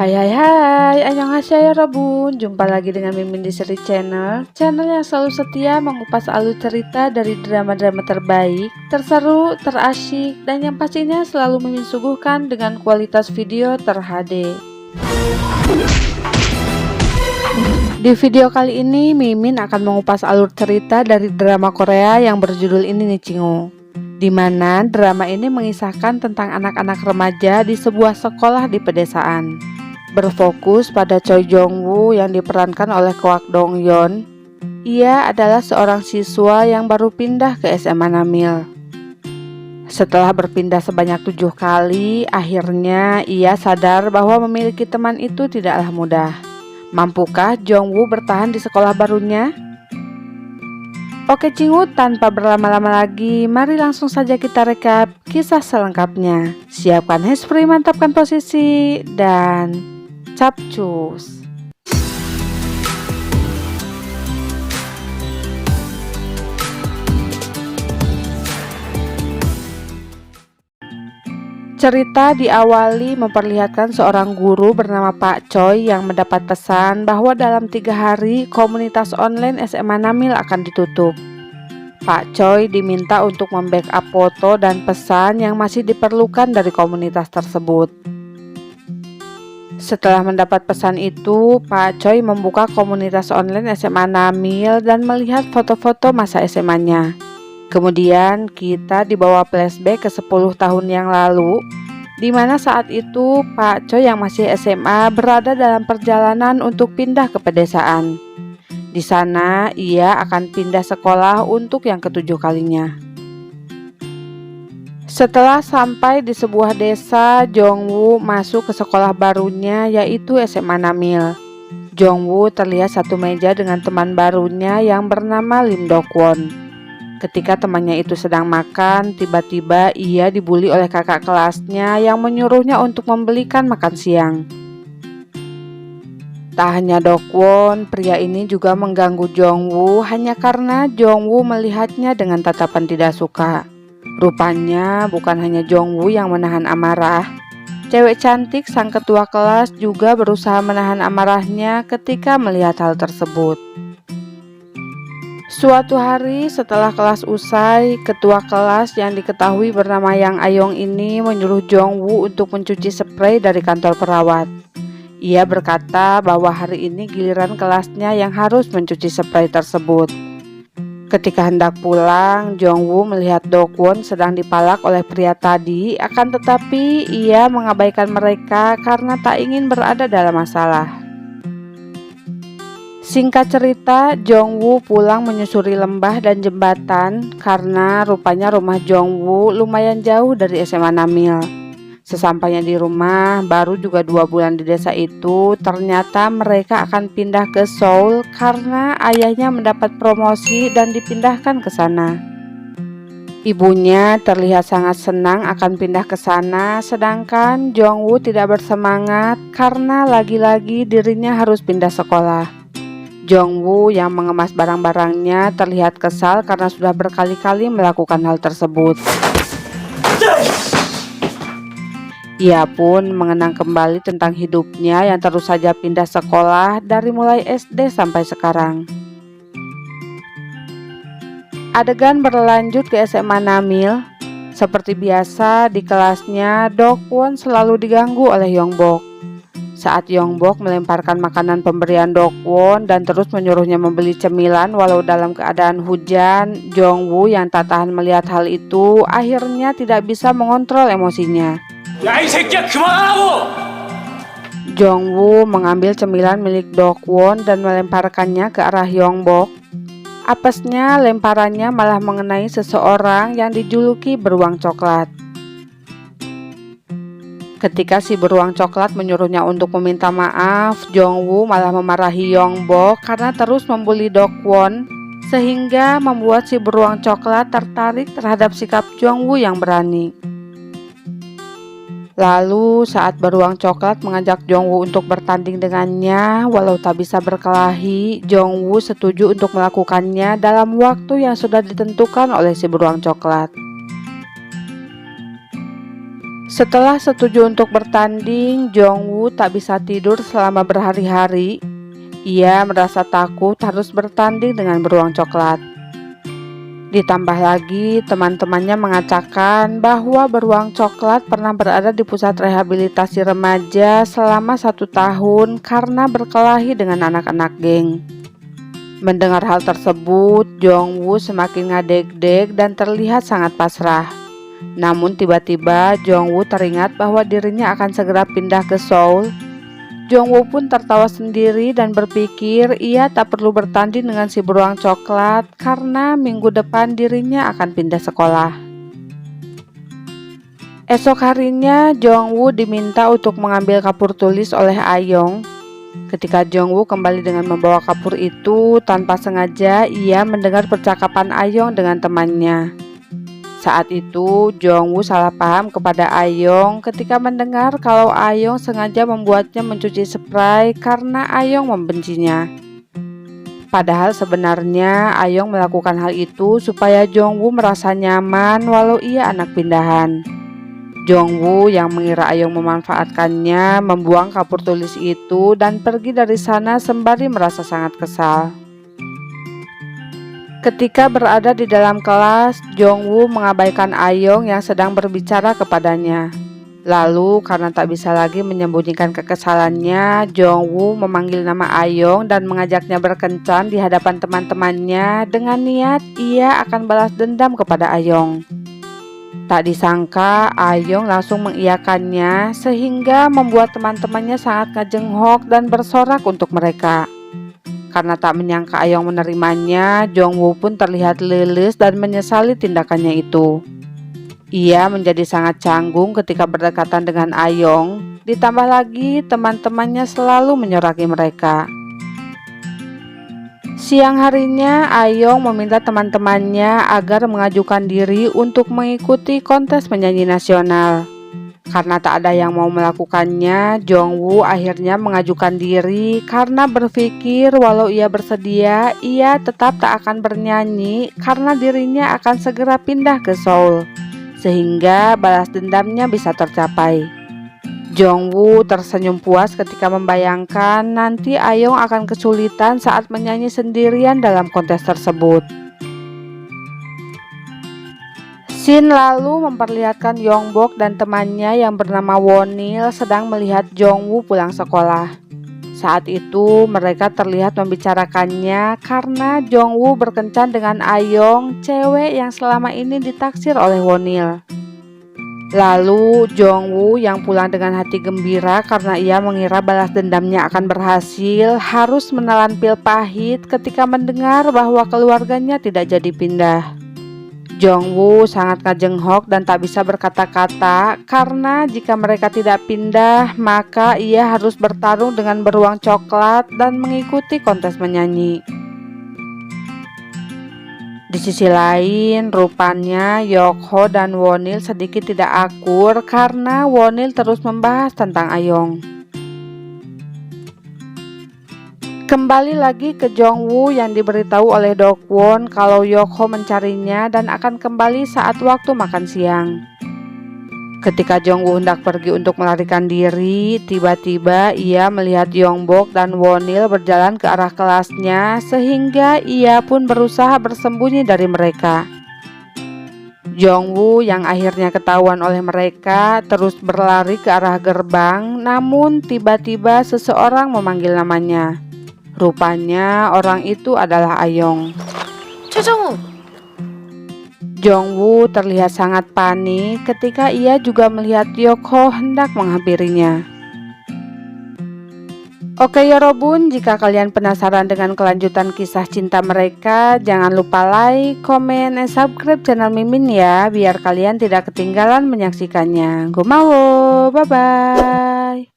Hai hai hai, annyeonghaseyo Robun. Jumpa lagi dengan Mimin di Seri Channel yang selalu setia mengupas alur cerita dari drama-drama terbaik, terseru, terasyik, dan yang pastinya selalu Mimin suguhkan dengan kualitas video ter-HD. Di video kali ini Mimin akan mengupas alur cerita dari drama Korea yang berjudul ini nih Cingu, di mana drama ini mengisahkan tentang anak-anak remaja di sebuah sekolah di pedesaan. Berfokus pada Choi Jong Woo yang diperankan oleh Kwak Dong Yeon. Ia adalah seorang siswa yang baru pindah ke SMA Namil. Setelah berpindah sebanyak 7 kali, akhirnya ia sadar bahwa memiliki teman itu tidaklah mudah. Mampukah Jong Woo bertahan di sekolah barunya? Oke Cingu, tanpa berlama-lama lagi, mari langsung saja kita rekap kisah selengkapnya. Siapkan handsfree, mantapkan posisi, dan capcus. Cerita diawali memperlihatkan seorang guru bernama Pak Choi yang mendapat pesan bahwa dalam 3 hari komunitas online SMA Namil akan ditutup. Pak Choi diminta untuk membackup foto dan pesan yang masih diperlukan dari komunitas tersebut. Setelah mendapat pesan itu, Pak Choi membuka komunitas online SMA Namil dan melihat foto-foto masa SMA-nya. Kemudian kita dibawa flashback ke 10 tahun yang lalu, di mana saat itu Pak Choi yang masih SMA berada dalam perjalanan untuk pindah ke pedesaan. Di sana ia akan pindah sekolah untuk yang ke-7 kalinya. Setelah sampai di sebuah desa, Jong Woo masuk ke sekolah barunya yaitu SMA Namil. Jong Woo terlihat satu meja dengan teman barunya yang bernama Lim Dok Won. Ketika temannya itu sedang makan, tiba-tiba ia dibully oleh kakak kelasnya yang menyuruhnya untuk membelikan makan siang. Tak hanya Dok Won, pria ini juga mengganggu Jong Woo hanya karena Jong Woo melihatnya dengan tatapan tidak suka. Rupanya bukan hanya Jong Woo yang menahan amarah. Cewek cantik sang ketua kelas juga berusaha menahan amarahnya ketika melihat hal tersebut. Suatu hari setelah kelas usai, ketua kelas yang diketahui bernama Yang Ayong ini menyuruh Jong Woo untuk mencuci spray dari kantor perawat. Ia berkata bahwa hari ini giliran kelasnya yang harus mencuci spray tersebut. Ketika hendak pulang, Jong Woo melihat Dok Won sedang dipalak oleh pria tadi, akan tetapi ia mengabaikan mereka karena tak ingin berada dalam masalah. Singkat cerita, Jong Woo pulang menyusuri lembah dan jembatan karena rupanya rumah Jong Woo lumayan jauh dari SMA Namil. Sesampainya di rumah, baru juga 2 bulan di desa itu, ternyata mereka akan pindah ke Seoul karena ayahnya mendapat promosi dan dipindahkan ke sana. Ibunya terlihat sangat senang akan pindah ke sana, sedangkan Jong Woo tidak bersemangat karena lagi-lagi dirinya harus pindah sekolah. Jong Woo yang mengemas barang-barangnya terlihat kesal karena sudah berkali-kali melakukan hal tersebut. Ia pun mengenang kembali tentang hidupnya yang terus saja pindah sekolah dari mulai SD sampai sekarang. Adegan berlanjut ke SMA Namil. Seperti biasa di kelasnya, Dok Won selalu diganggu oleh Yongbok. Saat Yongbok melemparkan makanan pemberian Dok Won dan terus menyuruhnya membeli cemilan walau dalam keadaan hujan, Jong Woo yang tak tahan melihat hal itu akhirnya tidak bisa mengontrol emosinya. 야, 이 새끼야, 그만하라고! Jong Woo mengambil cemilan milik Dok Won dan melemparkannya ke arah Yongbok. Apesnya lemparannya malah mengenai seseorang yang dijuluki beruang coklat. Ketika si beruang coklat menyuruhnya untuk meminta maaf, Jong Woo malah memarahi Yongbok karena terus membuli Dok Won, sehingga membuat si beruang coklat tertarik terhadap sikap Jong Woo yang berani. Lalu saat beruang coklat mengajak Jong Woo untuk bertanding dengannya, walau tak bisa berkelahi, Jong Woo setuju untuk melakukannya dalam waktu yang sudah ditentukan oleh si beruang coklat. Setelah setuju untuk bertanding, Jongwoo tak bisa tidur selama berhari-hari. Ia merasa takut harus bertanding dengan beruang coklat. Ditambah lagi, teman-temannya mengatakan bahwa beruang coklat pernah berada di pusat rehabilitasi remaja selama 1 tahun karena berkelahi dengan anak-anak geng. Mendengar hal tersebut, Jongwoo semakin ngadeg-deg dan terlihat sangat pasrah. Namun tiba-tiba Jongwoo teringat bahwa dirinya akan segera pindah ke Seoul. Jongwoo pun tertawa sendiri dan berpikir ia tak perlu bertanding dengan si beruang coklat karena minggu depan dirinya akan pindah sekolah. Esok harinya Jongwoo diminta untuk mengambil kapur tulis oleh Ayong. Ketika Jongwoo kembali dengan membawa kapur itu, tanpa sengaja ia mendengar percakapan Ayong dengan temannya. Saat itu, Jongwoo salah paham kepada Ayong ketika mendengar kalau Ayong sengaja membuatnya mencuci spray karena Ayong membencinya. Padahal sebenarnya Ayong melakukan hal itu supaya Jongwoo merasa nyaman walau ia anak pindahan. Jongwoo yang mengira Ayong memanfaatkannya membuang kapur tulis itu dan pergi dari sana sembari merasa sangat kesal. Ketika berada di dalam kelas, Jongwoo mengabaikan Ayong yang sedang berbicara kepadanya. Lalu karena tak bisa lagi menyembunyikan kekesalannya, Jongwoo memanggil nama Ayong dan mengajaknya berkencan di hadapan teman-temannya dengan niat ia akan balas dendam kepada Ayong. Tak disangka Ayong langsung mengiyakannya sehingga membuat teman-temannya sangat ngajenghok dan bersorak untuk mereka. Karena tak menyangka Ayong menerimanya, Jongwoo pun terlihat leles dan menyesali tindakannya itu. Ia menjadi sangat canggung ketika berdekatan dengan Ayong. Ditambah lagi teman-temannya selalu menyoraki mereka. Siang harinya Ayong meminta teman-temannya agar mengajukan diri untuk mengikuti kontes penyanyi nasional. Karena tak ada yang mau melakukannya, Jongwoo akhirnya mengajukan diri karena berpikir walau ia bersedia, ia tetap tak akan bernyanyi karena dirinya akan segera pindah ke Seoul, sehingga balas dendamnya bisa tercapai. Jongwoo tersenyum puas ketika membayangkan nanti Ayong akan kesulitan saat menyanyi sendirian dalam kontes tersebut. Scene lalu memperlihatkan Yongbok dan temannya yang bernama Wonil sedang melihat Jongwoo pulang sekolah. Saat itu mereka terlihat membicarakannya karena Jongwoo berkencan dengan Ayong, cewek yang selama ini ditaksir oleh Wonil. Lalu Jongwoo yang pulang dengan hati gembira karena ia mengira balas dendamnya akan berhasil, harus menelan pil pahit ketika mendengar bahwa keluarganya tidak jadi pindah. Jongwoo sangat ngajenghok dan tak bisa berkata-kata karena jika mereka tidak pindah maka ia harus bertarung dengan beruang coklat dan mengikuti kontes menyanyi. Di sisi lain, rupanya Yokho dan Wonil sedikit tidak akur karena Wonil terus membahas tentang Ayong. Kembali lagi ke Jongwoo yang diberitahu oleh Dokwon kalau Yokho mencarinya dan akan kembali saat waktu makan siang. Ketika Jongwoo hendak pergi untuk melarikan diri, tiba-tiba ia melihat Yongbok dan Wonil berjalan ke arah kelasnya sehingga ia pun berusaha bersembunyi dari mereka. Jongwoo yang akhirnya ketahuan oleh mereka terus berlari ke arah gerbang, namun tiba-tiba seseorang memanggil namanya. Rupanya orang itu adalah Ayong. 최정우, Jongwoo terlihat sangat panik ketika ia juga melihat Yokho hendak menghampirinya. Oke Yorobun, jika kalian penasaran dengan kelanjutan kisah cinta mereka, jangan lupa like, komen, dan subscribe channel Mimin ya, biar kalian tidak ketinggalan menyaksikannya. Gomawo, bye-bye.